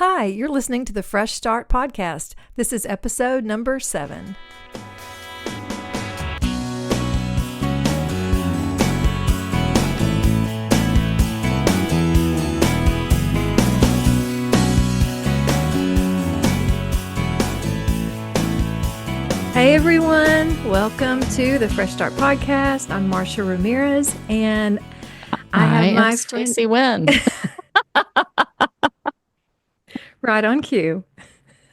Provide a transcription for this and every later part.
Hi, you're listening to the Fresh Start Podcast. This is episode number 7. Hey everyone, welcome to the Fresh Start Podcast. I'm Marcia Ramirez, and I have my friend Staci Wynn. Right on cue.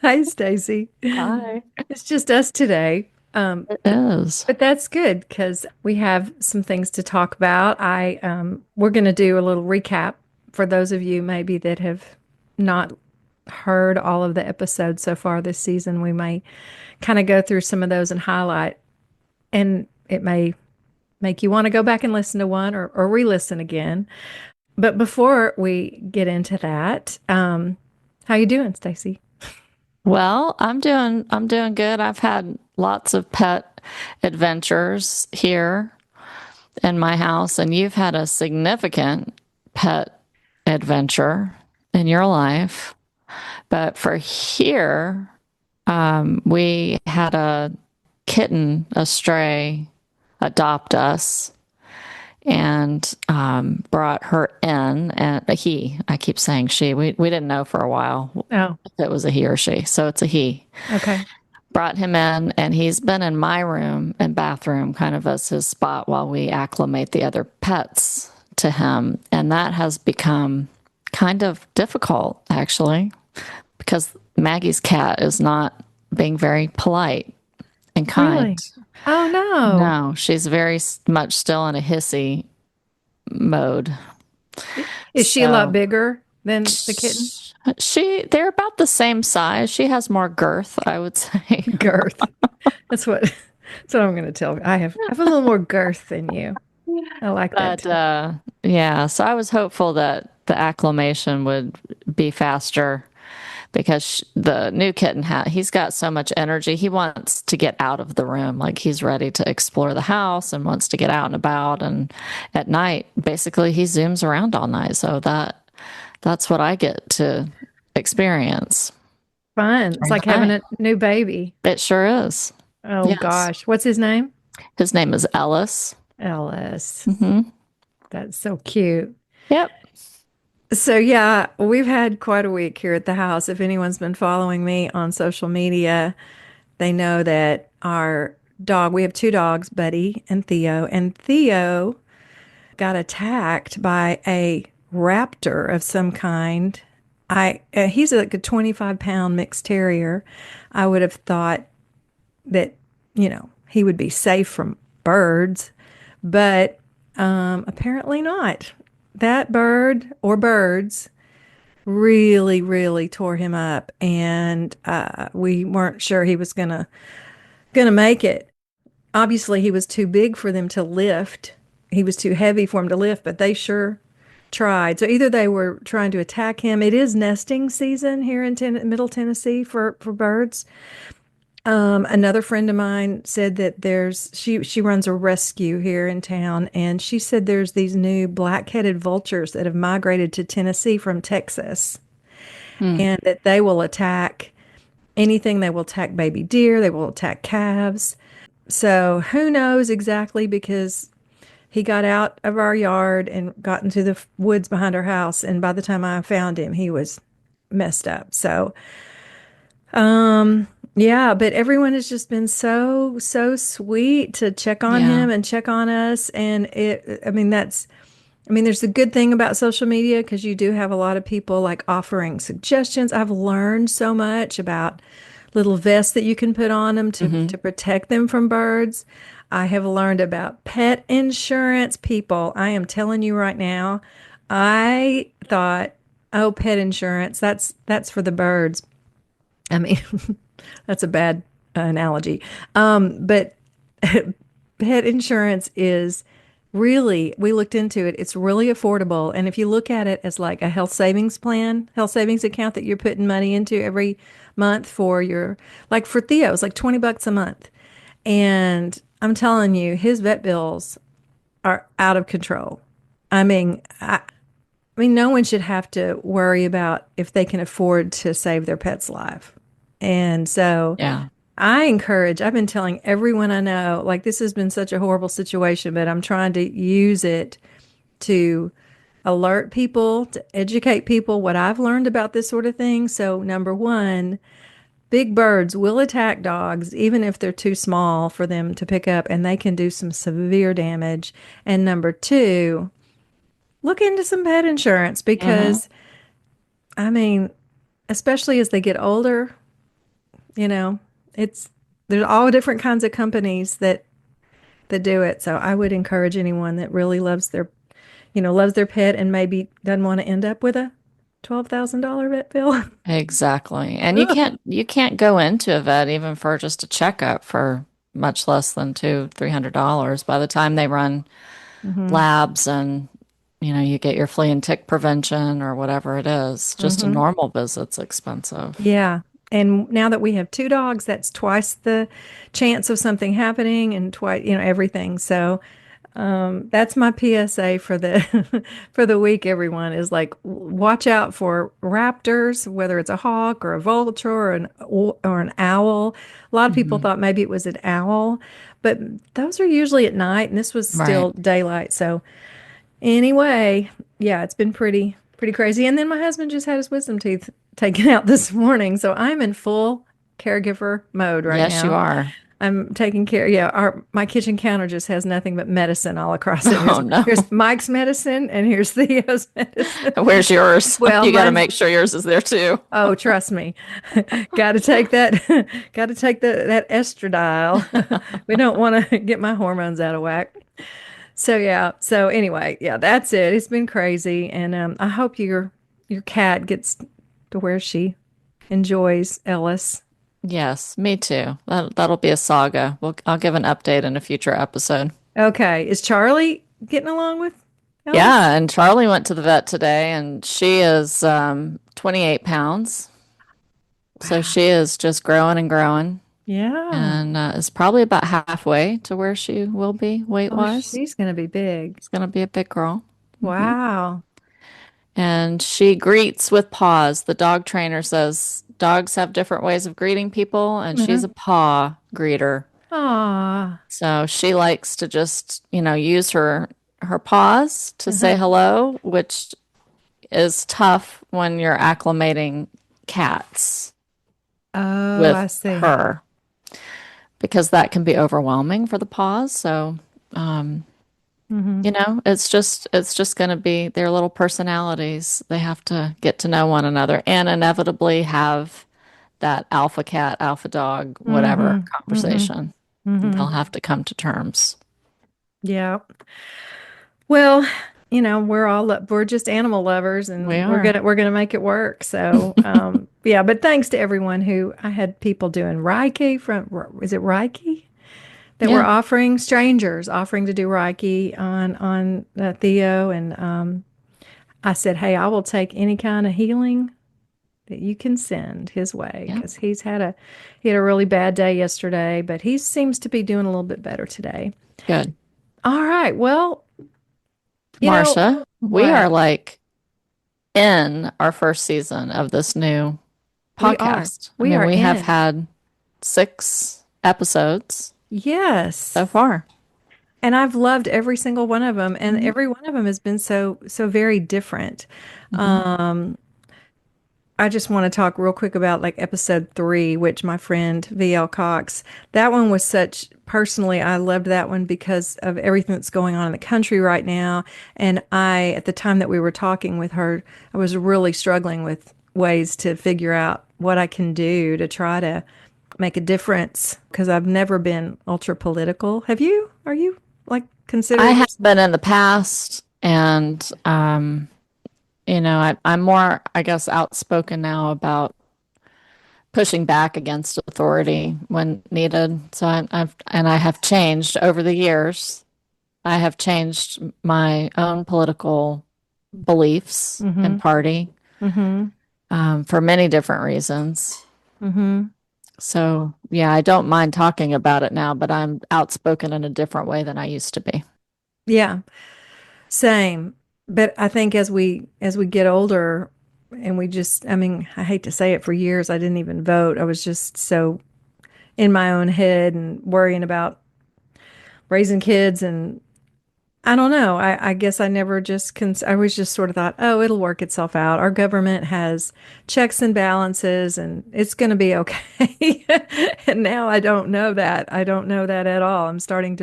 Hi, Stacy. Hi. It's just us today. It is. But that's good because we have some things to talk about. We're going to do a little recap for those of you maybe that have not heard all of the episodes so far this season. We may kind of go through some of those and highlight, and it may make you want to go back and listen to one or re-listen again. But before we get into that, how you doing, Stacy? Well, I'm doing good. I've had lots of pet adventures here in my house, and you've had a significant pet adventure in your life. But for here, we had a kitten, a stray, adopt us and brought her in. And I keep saying she. We didn't know for a while if it was a he or she. So it's a he. Okay. Brought him in, and he's been in my room and bathroom kind of as his spot while we acclimate the other pets to him. And that has become kind of difficult, actually, because Maggie's cat is not being very polite and kind. Really? Oh, no. No, she's very much still in a hissy mode. Is she a lot bigger than the kitten? They're about the same size. She has more girth, I would say. Girth. That's what I'm going to tell. I have a little more girth than you. I like that. Yeah, so I was hopeful that the acclimation would be faster because the new kitten, he's got so much energy. He wants to get out of the room. Like, he's ready to explore the house and wants to get out and about. And at night, basically, he zooms around all night. So that's what I get to experience. Fun. It's like having a new baby. It sure is. Oh, yes. Gosh. What's his name? His name is Ellis. Ellis. Mm-hmm. That's so cute. Yep. So, yeah, we've had quite a week here at the house. If anyone's been following me on social media, they know that our dog, we have 2 dogs, Buddy and Theo got attacked by a raptor of some kind. He's like a 25-pound mixed terrier. I would have thought that, he would be safe from birds, but apparently not. That bird or birds really, really tore him up, and we weren't sure he was gonna make it. Obviously, he was too big for them to lift. He was too heavy for him to lift, but they sure tried. So either they were trying to attack him. It is nesting season here in Middle Tennessee for birds. Another friend of mine said that she runs a rescue here in town, and she said there's these new black-headed vultures that have migrated to Tennessee from Texas, and that they will attack anything. They will attack baby deer. They will attack calves. So who knows exactly, because he got out of our yard and got into the woods behind our house, and by the time I found him, he was messed up. So, yeah, but everyone has just been so sweet to check on him and check on us. And there's a good thing about social media, because you do have a lot of people like offering suggestions. I've learned so much about little vests that you can put on them to protect them from birds. I have learned about pet insurance. People, I am telling you right now, I thought, oh, pet insurance, that's for the birds. I mean, that's a bad analogy. But pet insurance is really, we looked into it. It's really affordable. And if you look at it as like a health savings account that you're putting money into every month for like for Theo, it's like $20 a month. And I'm telling you, his vet bills are out of control. I mean, I mean, no one should have to worry about if they can afford to save their pet's life. And so Yeah. I've been telling everyone I know, like, this has been such a horrible situation, but I'm trying to use it to alert people, to educate people what I've learned about this sort of thing. So, number one, big birds will attack dogs, even if they're too small for them to pick up, and they can do some severe damage. And number two, look into some pet insurance Hmm. because, I mean, especially as they get older, you know, it's there's all different kinds of companies that do it. So I would encourage anyone that really loves their pet and maybe doesn't want to end up with a $12,000 vet bill. Exactly. And you can't go into a vet even for just a checkup for much less than $300. By the time they run Hmm. labs and you get your flea and tick prevention or whatever it is, just a Hmm. normal visit's expensive. Yeah. And now that we have two dogs, that's twice the chance of something happening and twice, everything. So that's my PSA for the for the week, everyone, is like watch out for raptors, whether it's a hawk or a vulture or an owl. A lot of people Hmm. thought maybe it was an owl, but those are usually at night, and this was Right. still daylight. So anyway, yeah, it's been pretty crazy. And then my husband just had his wisdom teeth taken out this morning, so I'm in full caregiver mode right Yes, you now. are. I'm taking care. Yeah, my kitchen counter just has nothing but medicine all across it. Oh Here's no. Mike's medicine and here's Theo's medicine. Where's yours? Well, You got to mine's make sure yours is there too. oh, trust me. Got to take that got to take that estradiol. We don't want to get my hormones out of whack. So yeah. So anyway, yeah, that's it. It's been crazy and I hope your cat gets to where she enjoys Ellis. Yes, me too. That'll be a saga. I'll give an update in a future episode. Okay. Is Charlie getting along with Ellis? Yeah, and Charlie went to the vet today, and she is 28 pounds. So Wow. she is just growing and growing, Yeah. and is probably about halfway to where she will be Oh, weight-wise. she's going to be big. It's gonna be a big girl. Hmm. Wow. And she greets with paws. The dog trainer says dogs have different ways of greeting people, and she's Uh-huh. a paw greeter. Aw. So she likes to just, use her paws to say Uh-huh. hello, which is tough when you're acclimating cats Oh, with I see. her because that can be overwhelming for the paws. So, um, Mm-hmm. it's just going to be their little personalities. They have to get to know one another and inevitably have that alpha cat, alpha dog, whatever Mm-hmm. Mm-hmm. conversation. Mm-hmm. They'll have to come to terms. Yeah. Well, we're just animal lovers We and we're are. gonna we're gonna make it work. So, yeah, but thanks to everyone who I had people doing Reiki is it Reiki? That were Yeah. offering to do Reiki on Theo, and I said, "Hey, I will take any kind of healing that you can send his way Yeah. because he had a really bad day yesterday, but he seems to be doing a little bit better today." Good. All right, well, you know Marcia, we are what like in our first season of this new we are. podcast. I We mean, are we have in. had 6 episodes so Yes. far. And I've loved every single one of them, and Mhm. every one of them has been so very different. Mhm. Um, I just want to talk real quick about like episode 3, which my friend VL Cox, that one was personally, I loved that one because of everything that's going on in the country right now. And at the time that we were talking with her, I was really struggling with ways to figure out what I can do to try to make a difference because I've never been ultra political. Have you? Are you like I consider have yourself? been in the past, and I'm more, I guess, outspoken now about pushing back against authority when needed. So I have changed over the years. I have changed my own political beliefs Mm-hmm. and party Mm-hmm. for many different reasons. Mm-hmm. So, yeah, I don't mind talking about it now, but I'm outspoken in a different way than I used to be. Yeah. Same. but I think as we get older and we just, I mean, I hate to say it, for years I didn't even vote. I was just so in my own head and worrying about raising kids, and I don't know. I guess I never just I was just sort of thought, oh, it'll work itself out. Our government has checks and balances and it's going to be okay. And now I don't know that. I don't know that at all. I'm starting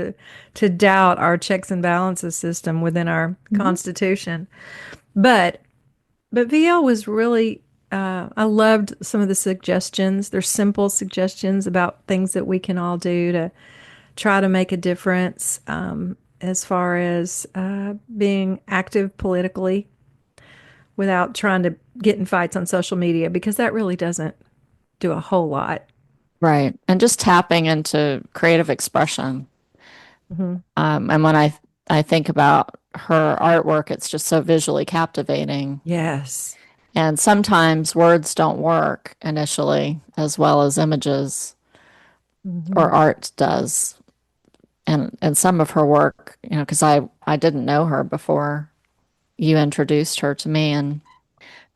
to doubt our checks and balances system within our Mhm. Constitution. But VL was really, I loved some of the suggestions. They're simple suggestions about things that we can all do to try to make a difference, as far as being active politically without trying to get in fights on social media, because that really doesn't do a whole lot. Right. And just tapping into creative expression. Hmm. And when I think about her artwork, it's just so visually captivating. Yes. And sometimes words don't work initially as well as images or Hmm. art does. And some of her work, because I didn't know her before you introduced her to me,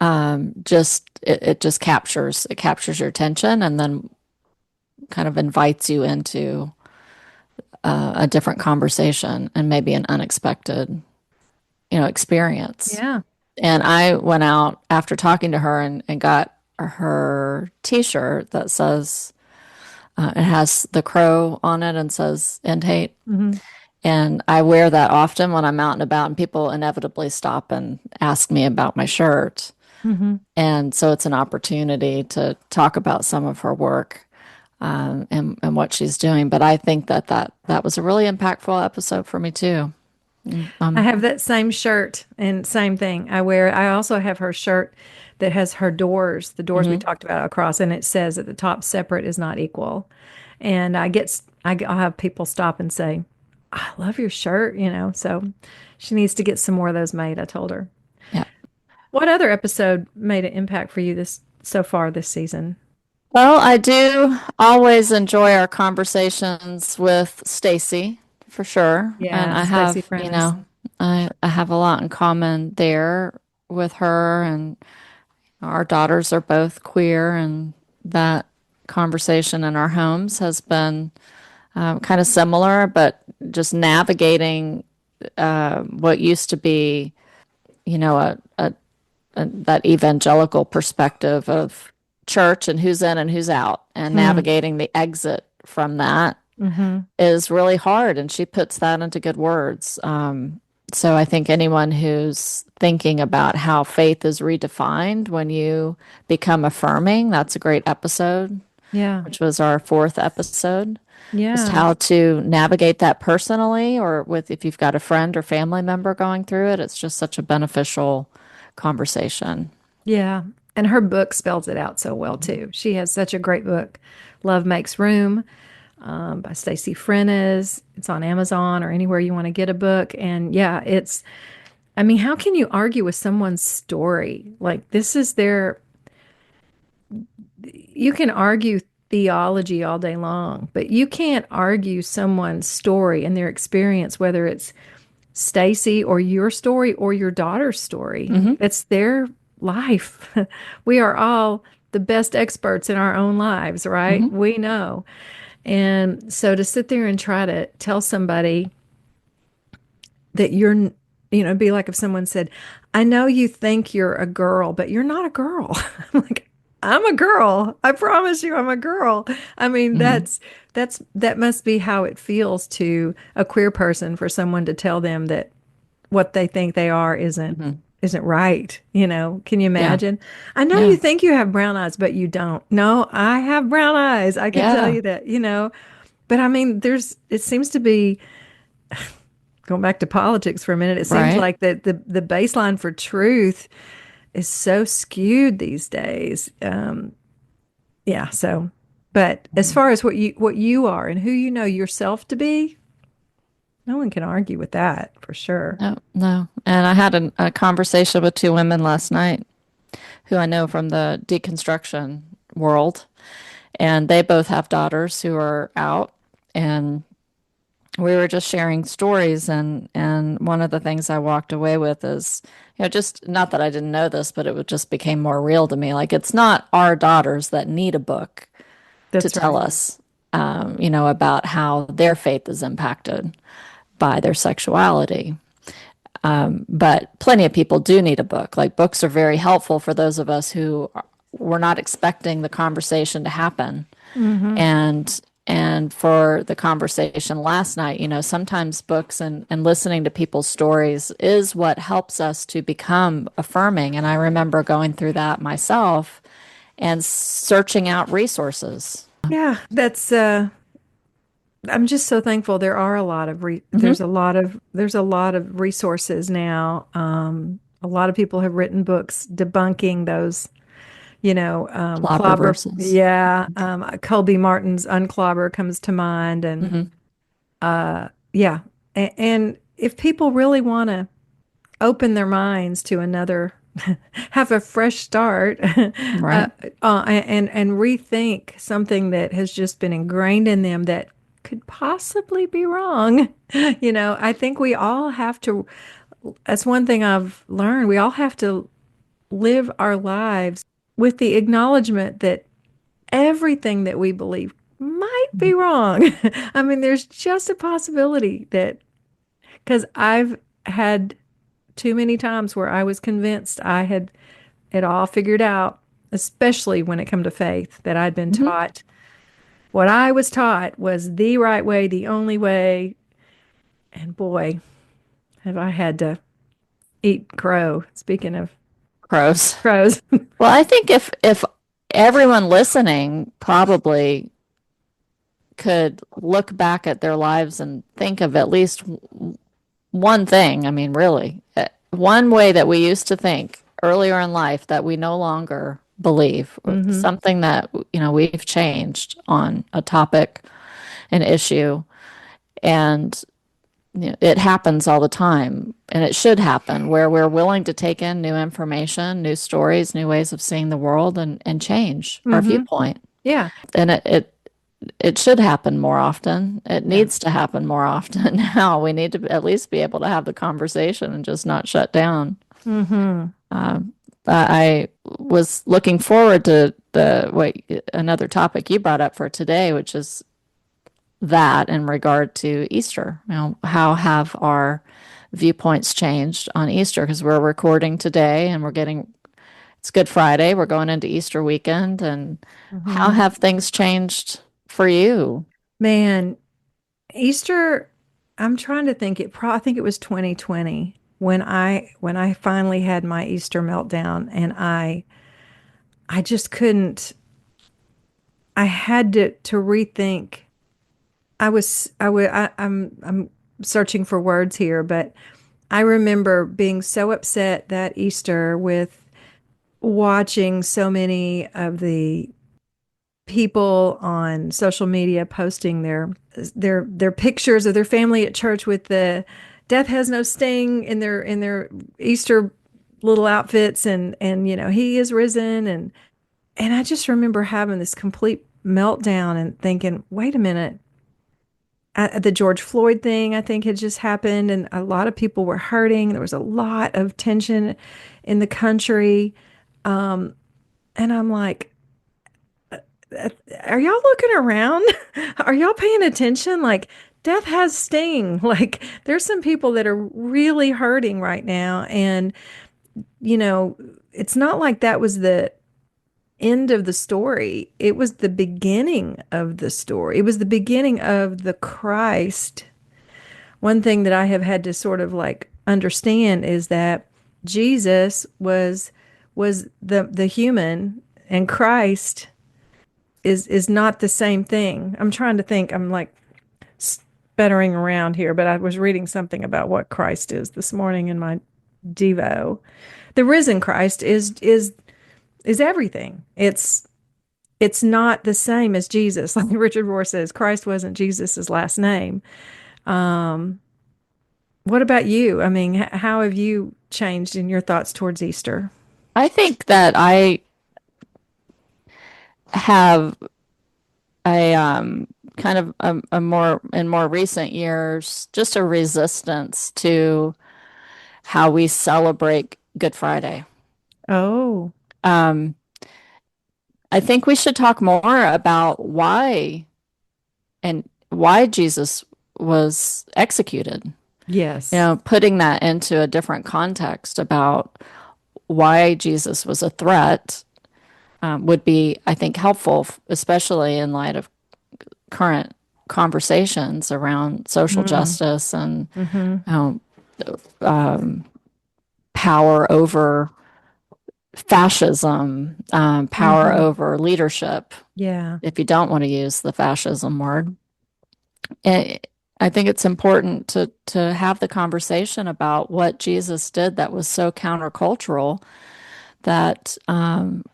and just it just captures your attention and then kind of invites you into a different conversation and maybe an unexpected, experience. Yeah. And I went out after talking to her and got her t-shirt that says, it has the crow on it and says end hate. Hmm. And I wear that often when I'm out and about, and people inevitably stop and ask me about my shirt. Hmm. And so it's an opportunity to talk about some of her work, and what she's doing. But I think that was a really impactful episode for me too. I have that same shirt and same thing. I wear. I also have her shirt that has her doors, the doors we Mhm. talked about across, and it says at the top, "Separate is not equal." And I'll have people stop and say, "I love your shirt," So she needs to get some more of those made, I told her. Yeah. What other episode made an impact for you this so far this season? Well, I do always enjoy our conversations with Stacy for sure. And Yeah, I Stacey have, Frenes. I have a lot in common there with her, and our daughters are both queer, and that conversation in our homes has been kind of similar, but just navigating what used to be, that evangelical perspective of church and who's in and who's out, and Hmm. navigating the exit from that Mm-hmm. is really hard. And she puts that into good words. So I think anyone who's thinking about how faith is redefined when you become affirming, that's a great episode, Yeah. which was our fourth episode. Just Yeah. how to navigate that personally, or with if you've got a friend or family member going through it. It's just such a beneficial conversation. Yeah. And her book spells it out so well too. She has such a great book, Love Makes Room, by Stacey Frenes. It's on Amazon or anywhere you want to get a book. And yeah, I mean, how can you argue with someone's story? Like, this is you can argue theology all day long, but you can't argue someone's story and their experience, whether it's Stacy or your story or your daughter's story. Hmm. It's their life. We are all the best experts in our own lives, right? Hmm. We know. And so to sit there and try to tell somebody that it'd be like if someone said, I know you think you're a girl, but you're not a girl. I'm like, I'm a girl. I promise you, I'm a girl. I mean, Hmm. that must be how it feels to a queer person for someone to tell them that what they think they are Hmm. isn't right. Can you Yeah. imagine? I know you Yeah. think you have brown eyes, but you don't. No, I have brown eyes. I can tell Yeah. you that. But I mean, it seems to be going back to politics for a minute. It seems Right. like that the baseline for truth is so skewed these days. Yeah. So, but as far as what you are and who you know yourself to be, no one can argue with that for sure. No, no. And I had a conversation with two women last night who I know from the deconstruction world, and they both have daughters who are out. And we were just sharing stories, and one of the things I walked away with is, just not that I didn't know this, but just became more real to me. Like, it's not our daughters that need a book to That's tell right. us, about how their faith is impacted by their sexuality. But plenty of people do need a book. Like, books are very helpful for those of us who were not expecting the conversation to happen. Mm-hmm. And for the conversation last night, sometimes books and listening to people's stories is what helps us to become affirming. And I remember going through that myself and searching out resources. Yeah, that's I'm just so thankful there are a lot of Hmm. there's a lot of resources now. A lot of people have written books debunking those, Clobber clobber. verses. Yeah, Colby Martin's Unclobber comes to mind, and Hmm. yeah, and if people really want to open their minds to another, have a fresh start, Right. and rethink something that has just been ingrained in them that could possibly be wrong. I think we all have to, that's one thing I've learned. We all have to live our lives with the acknowledgement that everything that we believe might be wrong. I mean, there's just a possibility that, because I've had too many times where I was convinced I had it all figured out, especially when it come to faith, that I'd been Hmm. taught what I was taught was the right way, the only way. And boy, have I had to eat crow. Speaking of Crows. crows. Well, I think if everyone listening probably could look back at their lives and think of at least one thing, I mean, really, one way that we used to think earlier in life that we no longer believe, Hmm. something that, we've changed on a topic, an issue, and it happens all the time, and it should happen where we're willing to take in new information, new stories, new ways of seeing the world, and change our Hmm. viewpoint. Yeah. And it should happen more often. It Yeah. needs to happen more often. Now we need to at least be able to have the conversation and just not shut down. Hmm. Um, but I was looking forward to another topic you brought up for today, which is that in regard to Easter. How have our viewpoints changed on Easter? Because we're recording today and it's Good Friday. We're going into Easter weekend. And how Hmm. have things changed for you? Man, Easter, I'm trying to think I think it was 2020 when I finally had my Easter meltdown, and I just couldn't. I had to rethink. I'm searching for words here, but I remember being so upset that Easter with watching so many of the people on social media posting their pictures of their family at church with the death has no sting in their Easter little outfits, and he is risen, and I just remember having this complete meltdown and thinking, wait a minute. The George Floyd thing, I think, had just happened, and a lot of people were hurting. There was a lot of tension in the country. And I'm like, are y'all looking around? Are y'all paying attention? Like, death has sting. Like, there's some people that are really hurting right now. And, you know, it's not like that was the end of the story. It was the beginning of the story. It was the beginning of the Christ. One thing that I have had to sort of like understand is that Jesus was the human, and Christ is not the same thing. I'm trying to think. I'm like sputtering around here, but I was reading something about what Christ is this morning in my Devo. The risen Christ is everything. It's not the same as Jesus. Like Richard Rohr says, Christ wasn't Jesus's last name. Um, what about you? I mean, how have you changed in your thoughts towards Easter? I think that I have a kind of a more in more recent years, just a resistance to how we celebrate Good Friday. Oh, Um, I think we should talk more about why Jesus was executed. yes. Putting that into a different context about why Jesus was a threat would be, I think, helpful, especially in light of current conversations around social Mm, justice and hmm. um, power over fascism, power Hmm. over leadership, Yeah. if you don't want to use the fascism word. It, I think it's important to have the conversation about what Jesus did that was so countercultural that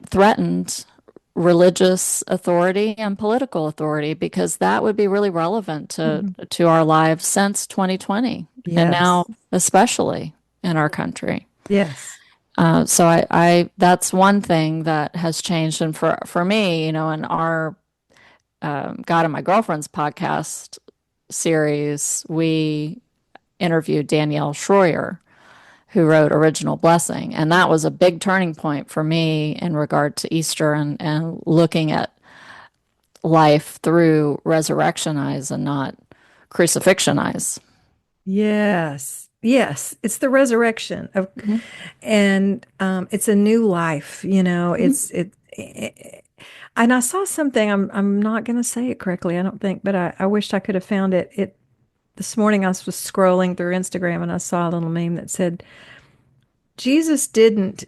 threatened religious authority and political authority, because that would be really relevant to Hmm. to our lives since 2020, and now Yes. especially in our country. Yes. So I that's one thing that has changed, and for me, in our God and My Girlfriend's podcast series, we interviewed Danielle Schroyer, who wrote Original Blessing. And that was a big turning point for me in regard to Easter and looking at life through resurrection eyes and not crucifixion eyes. Yes. Yes. It's the resurrection of, Mhm. and it's a new life, Mhm. and I saw something, I'm not going to say it correctly, I don't think, but I wished I could have found it. This morning I was scrolling through Instagram and I saw a little meme that said, Jesus didn't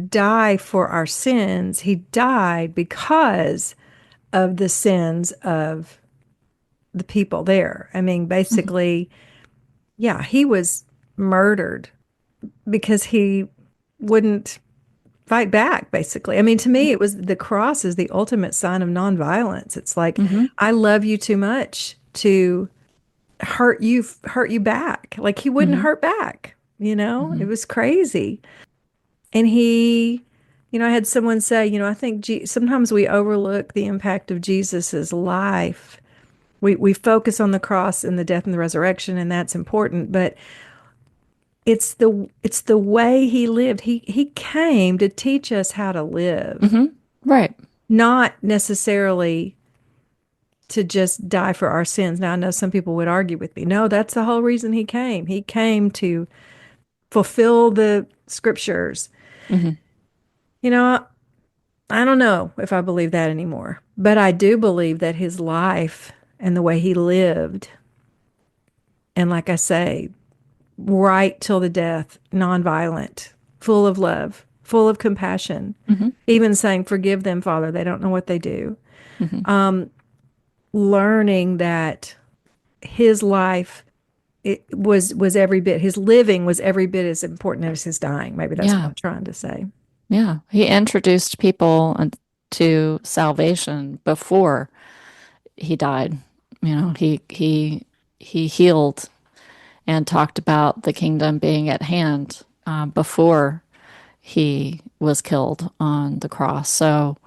die for our sins. He died because of the sins of the people there. I mean, Mhm. basically, yeah, he was murdered because he wouldn't fight back, basically. I mean, to me, it was the cross is the ultimate sign of nonviolence. It's like, Mhm. I love you too much to hurt you back. Like he wouldn't Mhm. hurt back, It Mhm. was crazy. And I had someone say, I think sometimes we overlook the impact of Jesus's life. We focus on the cross and the death and the resurrection, and that's important, but it's the way he lived. He came to teach us how to live, Mhm. Right. not necessarily to just die for our sins. Now, I know some people would argue with me. No, that's the whole reason he came. He came to fulfill the scriptures. Mhm. You know, I don't know if I believe that anymore, but I do believe that his life and the way he lived, and like I say, right till the death, nonviolent, full of love, full of compassion, Mhm. even saying, "Forgive them, Father, they don't know what they do." Mhm. Learning that his life was every bit, his living was every bit as important as his dying. Maybe that's what Yeah. I'm trying to say. Yeah. He introduced people to salvation before he died. He healed and talked about the kingdom being at hand before he was killed on the cross. So,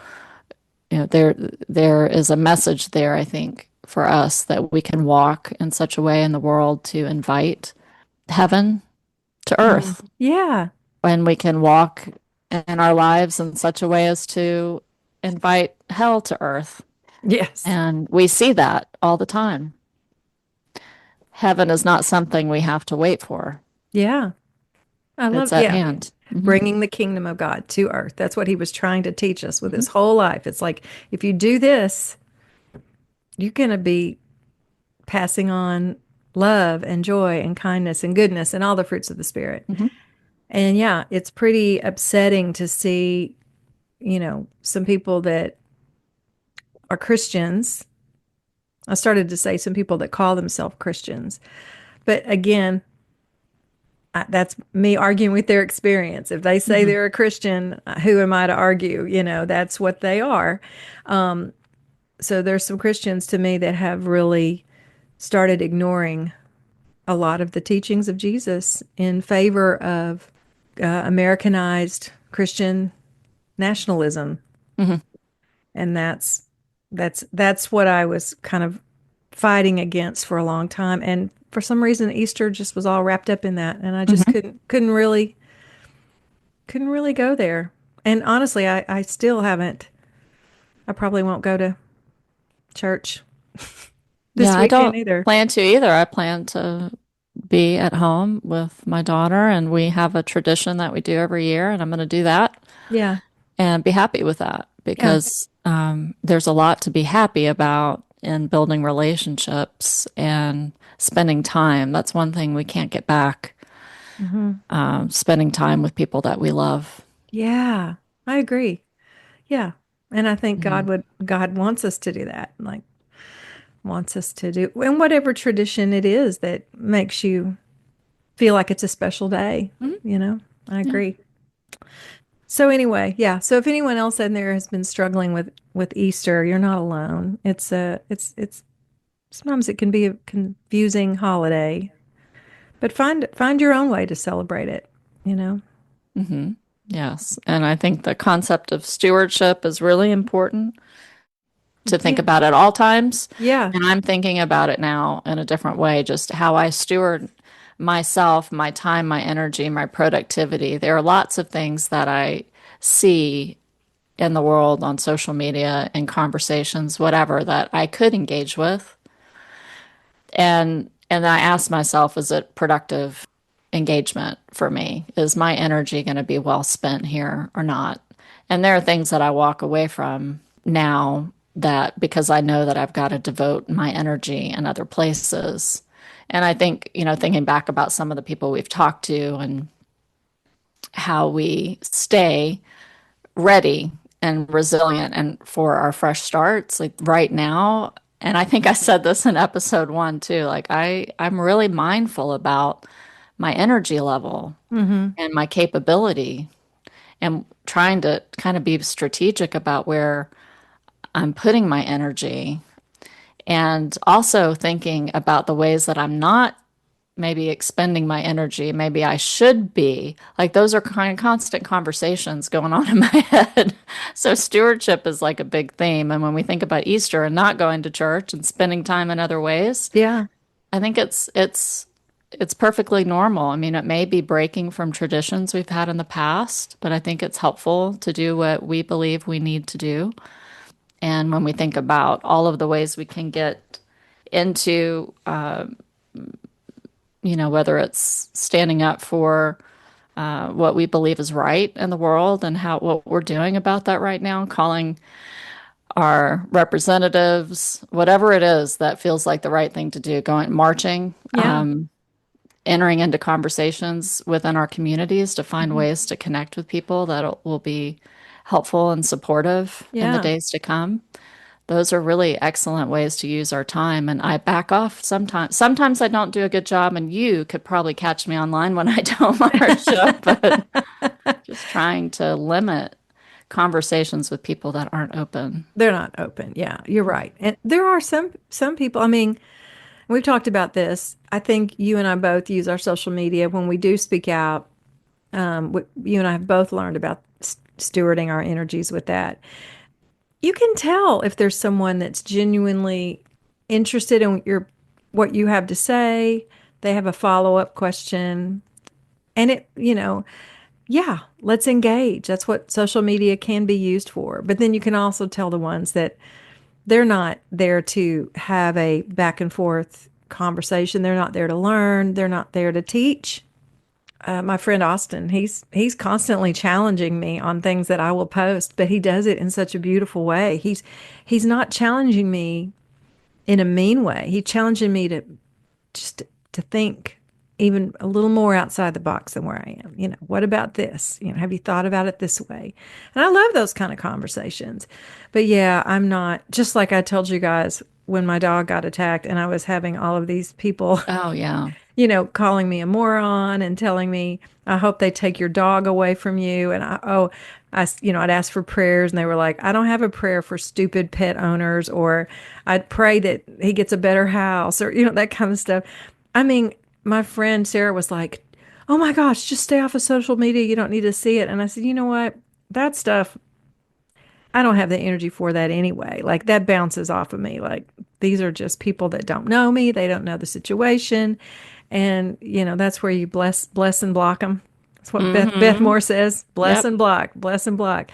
there is a message there, I think, for us that we can walk in such a way in the world to invite heaven to Mm. earth, Yeah. and we can walk in our lives in such a way as to invite hell to earth. Yes. And we see that all the time. Heaven is not something we have to wait for. Yeah. I love, It's at yeah, hand. Hmm. bringing the kingdom of God to earth. That's what he was trying to teach us with his whole life. It's like, if you do this, you're going to be passing on love and joy and kindness and goodness and all the fruits of the Spirit. Hmm. And yeah, it's pretty upsetting to see, some people that are Christians. I started to say some people that call themselves Christians. But again, that's me arguing with their experience. If they say Hmm. they're a Christian, who am I to argue? That's what they are. So there's some Christians to me that have really started ignoring a lot of the teachings of Jesus in favor of Americanized Christian nationalism. Hmm. And That's what I was kind of fighting against for a long time. And for some reason, Easter just was all wrapped up in that, and I just Hmm. couldn't really go there. And honestly, I still haven't. I probably won't go to church Yeah, this I weekend don't either. plan to either. I plan to be at home with my daughter, and we have a tradition that we do every year, and I'm going to do that Yeah, and be happy with that yeah, because there's a lot to be happy about in building relationships and spending time. That's one thing we can't get back, hmm, spending time with people that we love. yeah. I agree. Yeah, and I think Mhm. God wants us to do that. Like wants us to do, and whatever tradition it is that makes you feel like it's a special day. Mhm. I Yeah. agree. So anyway, yeah. So if anyone else in there has been struggling with Easter, you're not alone. It's sometimes it can be a confusing holiday, but find your own way to celebrate it, you know? Hmm. Yes. And I think the concept of stewardship is really important to think Yeah. about at all times. Yeah. And I'm thinking about it now in a different way, just how I steward myself, my time, my energy, my productivity. There are lots of things that I see in the world on social media and conversations, whatever, that I could engage with. And I ask myself, is it productive engagement for me? Is my energy going to be well spent here or not? And there are things that I walk away from now that because I know that I've got to devote my energy in other places. And I think, thinking back about some of the people we've talked to and how we stay ready and resilient and for our fresh starts like right now. And I think I said this in episode 1 too. Like I'm really mindful about my energy level Mm-hmm. and my capability and trying to kind of be strategic about where I'm putting my energy and also thinking about the ways that I'm not maybe expending my energy. Maybe I should be. Like those are kind of constant conversations going on in my head. So stewardship is like a big theme. And when we think about Easter and not going to church and spending time in other ways, Yeah. I think it's perfectly normal. I mean, it may be breaking from traditions we've had in the past, but I think it's helpful to do what we believe we need to do. And when we think about all of the ways we can get into whether it's standing up for what we believe is right in the world and how what we're doing about that right now, calling our representatives, whatever it is that feels like the right thing to do, going marching, Yeah. entering into conversations within our communities to find Mhm. ways to connect with people that will be helpful and supportive in the Yeah. days to come. Those are really excellent ways to use our time. And I back off sometimes. Sometimes I don't do a good job, and you could probably catch me online when I don't, Marcia, but just trying to limit conversations with people that aren't open. They're not open. Yeah, you're right. And there are some people, I mean, we've talked about this. I think you and I both use our social media when we do speak out. You and I have both learned about stewarding our energies with that. You can tell if there's someone that's genuinely interested in what you have to say. They have a follow-up question, and yeah, let's engage. That's what social media can be used for. But then you can also tell the ones that they're not there to have a back and forth conversation. They're not there to learn. They're not there to teach. My friend Austin, he's constantly challenging me on things that I will post, but he does it in such a beautiful way. He's not challenging me in a mean way. He's challenging me to just to think even a little more outside the box than where I am. What about this? Have you thought about it this way? And I love those kind of conversations. But yeah, I'm not, just like I told you guys when my dog got attacked and I was having all of these people, Oh, yeah. calling me a moron and telling me, I hope they take your dog away from you. And I'd ask for prayers and they were like, I don't have a prayer for stupid pet owners, or I'd pray that he gets a better house, or, that kind of stuff. I mean, my friend Sarah was like, oh my gosh, just stay off of social media. You don't need to see it. And I said, you know what? That stuff, I don't have the energy for that anyway. Like that bounces off of me. Like these are just people that don't know me. They don't know the situation. And, that's where you bless and block them. That's what Beth Mm-hmm. Moore says. Bless Yep. and block, bless and block.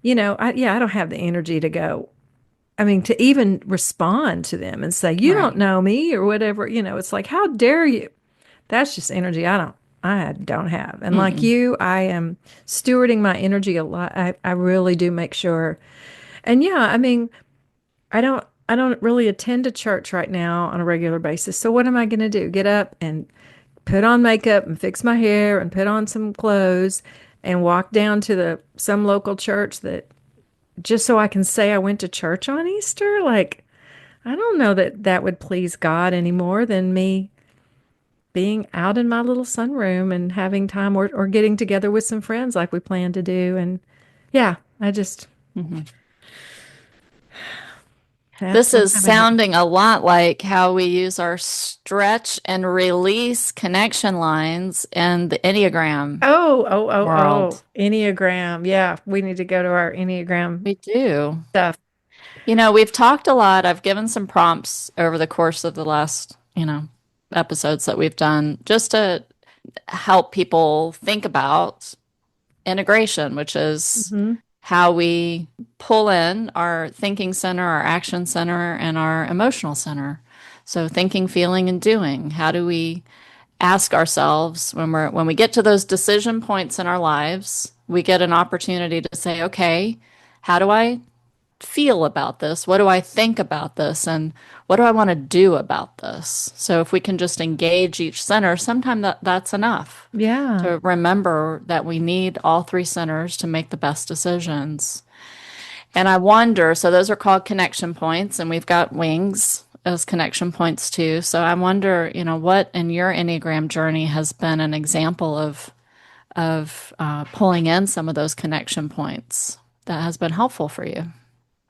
I don't have the energy to go. I mean, to even respond to them and say, you don't Right. know me or whatever, it's like, how dare you? That's just energy I don't have. And like Mm-mm. you, I am stewarding my energy a lot. I really do make sure. And yeah, I mean, I don't really attend a church right now on a regular basis. So what am I going to do? Get up and put on makeup and fix my hair and put on some clothes and walk down to the some local church that just so I can say I went to church on Easter? Like, I don't know that that would please God any more than me being out in my little sunroom and having time or getting together with some friends like we plan to do. And yeah, I just, Mhm. that's This where I'm is having it. sounding a lot like how we use our stretch and release connection lines in the Enneagram Oh, world. Enneagram. Yeah, we need to go to our Enneagram We do. stuff. We've talked a lot. I've given some prompts over the course of the last, episodes that we've done just to help people think about integration, which is Hmm. how we pull in our thinking center, our action center, and our emotional center. So thinking, feeling, and doing. How do we ask ourselves when we get to those decision points in our lives, we get an opportunity to say, okay, how do I feel about this? What do I think about this? And what do I want to do about this? So if we can just engage each center, sometimes that's enough Yeah. to remember that we need all three centers to make the best decisions. And I wonder, so those are called connection points, and we've got wings as connection points too. So I wonder, what in your Enneagram journey has been an example of pulling in some of those connection points that has been helpful for you.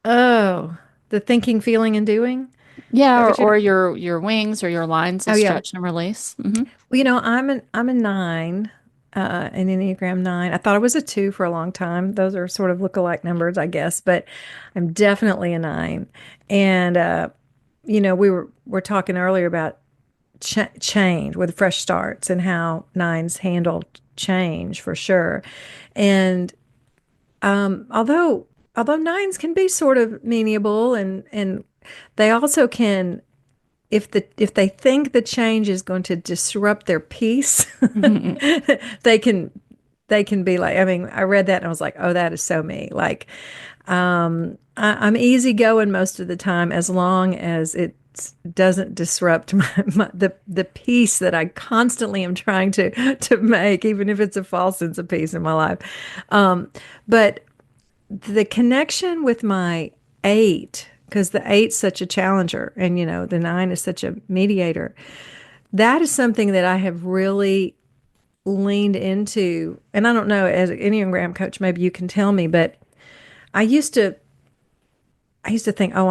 Oh, the thinking, feeling, and doing. Is Yeah, that or, what or you're? your wings or your lines Oh of yeah. stretch and release. Hmm. Well, I'm a nine, an Enneagram nine. I thought I was a two for a long time. Those are sort of look-alike numbers, I guess, but I'm definitely a nine. And we're talking earlier about change with fresh starts and how nines handle change for sure. And although nines can be sort of meanable and they also can if they think the change is going to disrupt their peace, Hmm. they can they can be like, I mean, I read that and I was like, oh, that is so me. Like, I'm easygoing most of the time as long as it doesn't disrupt the peace that I constantly am trying to make, even if it's a false sense of peace in my life. But the connection with my eight, because the eight's such a challenger, and the nine is such a mediator. That is something that I have really leaned into. And I don't know, as an Enneagram coach, maybe you can tell me, but I used to I used to think, oh,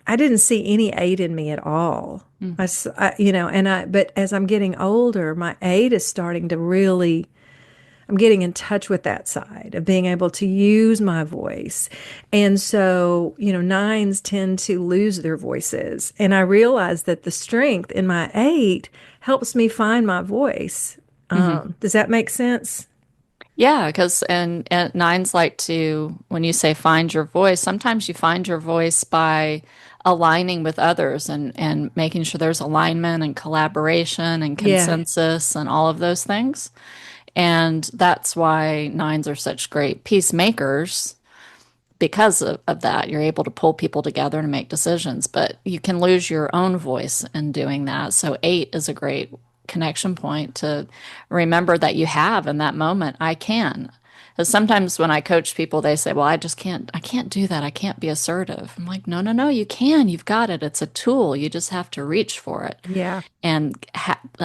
I didn't see any eight in me at all. But as I'm getting older, my eight is starting to really, I'm getting in touch with that side of being able to use my voice. And so, nines tend to lose their voices. And I realize that the strength in my eight helps me find my voice. Hmm. Does that make sense? Yeah, because and nines like to, when you say find your voice, sometimes you find your voice by aligning with others and making sure there's alignment and collaboration and Yeah. consensus and all of those things. And that's why nines are such great peacemakers because of that. You're able to pull people together to make decisions, but you can lose your own voice in doing that. So, eight is a great connection point to remember that you have in that moment. I can. Because sometimes when I coach people, they say, well, I can't do that. I can't be assertive. I'm like, no, no, no, you can. You've got it. It's a tool. You just have to reach for it Yeah. and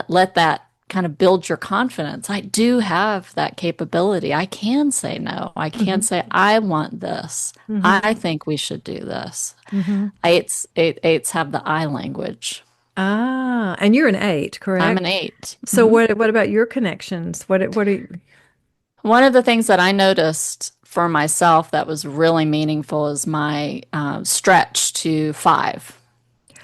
let that kind of build your confidence. I do have that capability. I can say no. I can Hmm. say, I want this. Hmm. I think we should do this. Hmm. Eights have the I language. Ah, and you're an eight, I'm an correct? eight. So Mhm. what about your connections? What are you? One of the things that I noticed for myself that was really meaningful is my stretch to 5.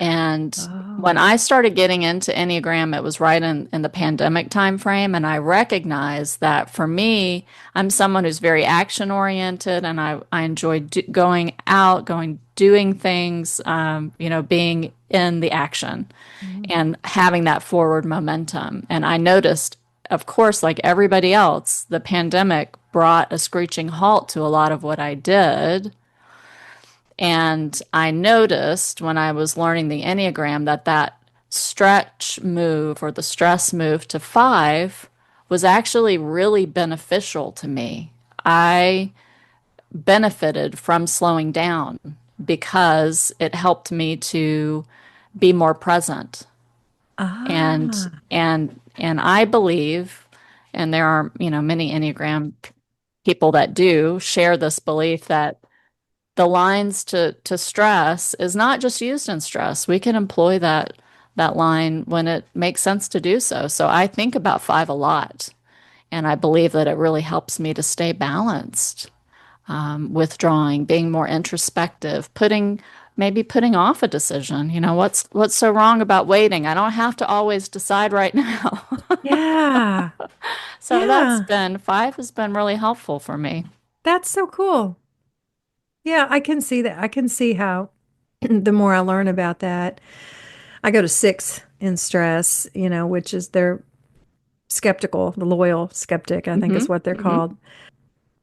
And when Oh. I started getting into Enneagram, it was right in the pandemic time frame, and I recognized that for me, I'm someone who's very action oriented, and I enjoy going out, doing things, being in the action Mm. and having that forward momentum. And I noticed, of course, like everybody else, the pandemic brought a screeching halt to a lot of what I did. And I noticed when I was learning the Enneagram that stretch move or the stress move to 5 was actually really beneficial to me. I benefited from slowing down because it helped me to be more present. And Ah. and I believe, and there are, many Enneagram people that do share this belief that the lines to stress is not just used in stress. We can employ that line when it makes sense to do so. So I think about 5 a lot, and I believe that it really helps me to stay balanced, withdrawing, being more introspective, putting off a decision. What's so wrong about waiting? I don't have to always decide right now. Yeah. So Yeah. 5 has been really helpful for me. That's so cool. Yeah, I can see that. I can see how the more I learn about that, I go to 6 in stress, which is they're skeptical, the loyal skeptic, I think is Hmm. what they're Hmm. called.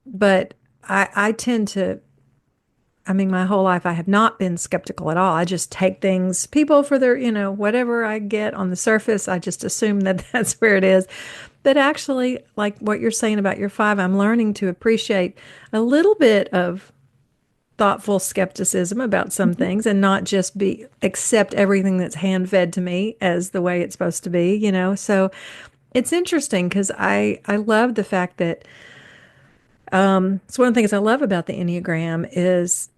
But I tend to, I mean, my whole life I have not been skeptical at all. I just take things, people for their, whatever I get on the surface, I just assume that that's where it is. But actually, like what you're saying about your 5, I'm learning to appreciate a little bit of thoughtful skepticism about some things and not just be accept everything that's hand fed to me as the way it's supposed to be. So it's interesting because I love the fact that it's one of the things I love about the Enneagram is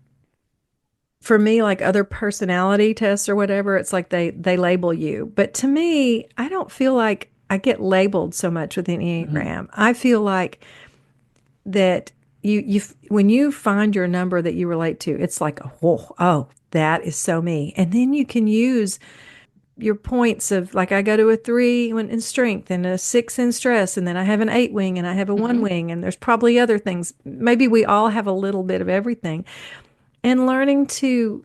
for me, like other personality tests or whatever, it's like they label you. But to me, I don't feel like I get labeled so much with the Hmm. Enneagram. I feel like that you when you find your number that you relate to, it's like, oh, that is so me. And then you can use your points of like I go to a 3 in strength and a 6 in stress, and then I have an 8 wing and I have a 1 Hmm. wing, and there's probably other things. Maybe we all have a little bit of everything. And learning to,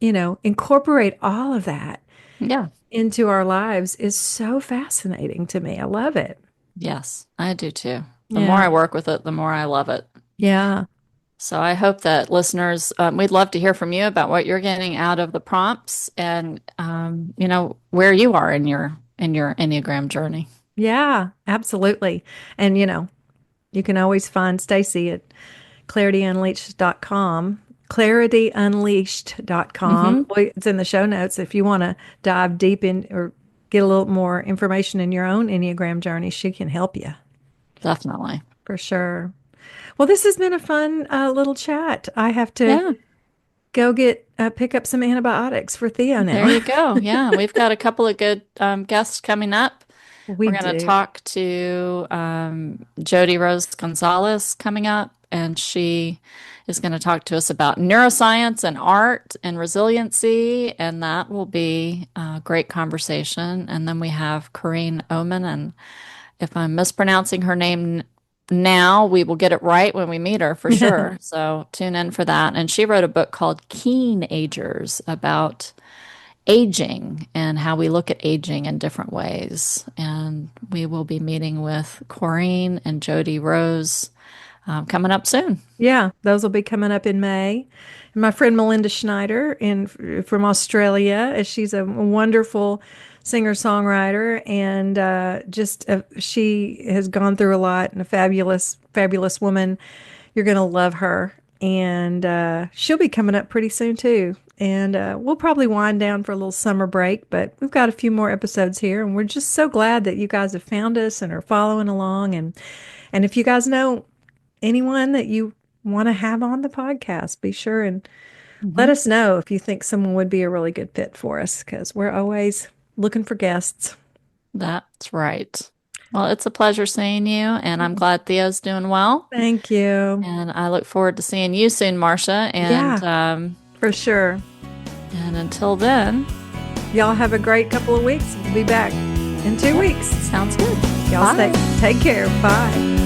incorporate all of that Yeah. into our lives is so fascinating to me. I love it. Yes, I do too. The more Yeah. I work with it, the more I love it. Yeah. So I hope that listeners, we'd love to hear from you about what you're getting out of the prompts and, where you are in your Enneagram journey. Yeah, absolutely. And you can always find Stacy at clarityunleashed.com. Clarityunleashed.com. Hmm. Well, it's in the show notes if you want to dive deep in or get a little more information in your own Enneagram journey. She can help you Definitely. for sure. Well, this has been a fun little chat. I have to Yeah, go get pick up some antibiotics for Theo there now. you go. Yeah, we've got a couple of good guests coming up. We We're going to do. talk to Jody Rose Gonzalez coming up, and she is going to talk to us about neuroscience and art and resiliency, and that will be a great conversation. And then we have Corrine Oman, and if I'm mispronouncing her name now, we will get it right when we meet her for sure. So tune in for that. And she wrote a book called Keen Agers about aging and how we look at aging in different ways. And we will be meeting with Corrine and Jody Rose coming up soon. Yeah, those will be coming up in May. And my friend Melinda Schneider from Australia, she's a wonderful singer-songwriter and she has gone through a lot and a fabulous, fabulous woman. You're going to love her. And she'll be coming up pretty soon too. And we'll probably wind down for a little summer break, but we've got a few more episodes here, and we're just so glad that you guys have found us and are following along. And if you guys know anyone that you want to have on the podcast, be sure and let Mhm. us know if you think someone would be a really good fit for us because we're always looking for guests. That's right. Well, it's a pleasure seeing you, and I'm glad Theo's doing well. Thank you. And I look forward to seeing you soon, Marcia. Yeah, for sure. And until then, Y'all have a great couple of weeks. We'll be back in 2 weeks. sounds good. Y'all Bye. take care. Bye.